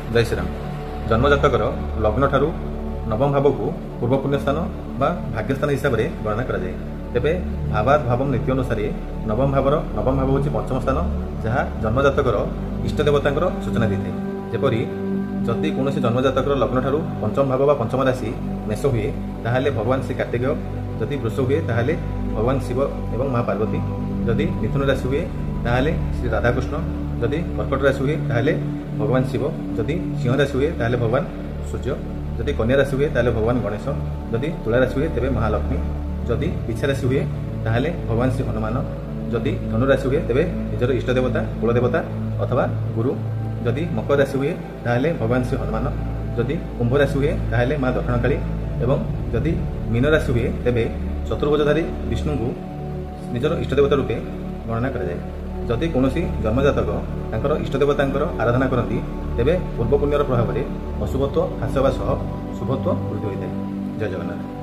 जय श्रीराम। जन्मजातकर लग्न ठारू नवम भाव को पूर्व पुण्य स्थान बा भाग्यस्थान हिसाब से गणना कराए। तेबे भावात भावम नीति अनुसार नवम भाव हूँ पंचम स्थान, जहाँ जन्मजातकर इष्टदेवता सूचना दी था। जेपरी जदि कौन जन्मजातकर लग्न ठारू पंचम भाव बा पंचम राशि मेष हुए ताहले भगवान श्री कार्तिकेय, जदि वृष हुए ताहले भगवान शिव एवं माँ पार्वती, जदि मिथुन राशि हुए ताहले श्री राधाकृष्ण, जदि कर्कट राशि हुए ताहले भगवान शिव, जदि सिंह राशि हुए ताहले भगवान सूर्य, जदि कन्या राशि हुए ताहले भगवान गणेश, जदि तुला राशि हुए तेबे महालक्ष्मी, जदि पिछा राशि हुए ताहले भगवान श्री हनुमान, जदि धनु राशि हुए तेबे निजर इष्टदेवता कुलदेवता अथवा गुरु, जदि मकर राशि हुए ताहले भगवान श्री हनुमान, जदि कुंभ राशि हुए ताहले माँ दक्षिणकाली एवं जदि मीन राशि हुए तेबे चतुर्भुजधारी विष्णु को निजर इष्टदेवता रूपे गणना कराए। जदि कौन जन्मजातक तांकर इष्टदेवता आराधना करती तेबे पूर्व पुण्यर प्रभाव में अशुभत्व ह्रास शुभत्व वृद्धि होता है। जय जगन्नाथ।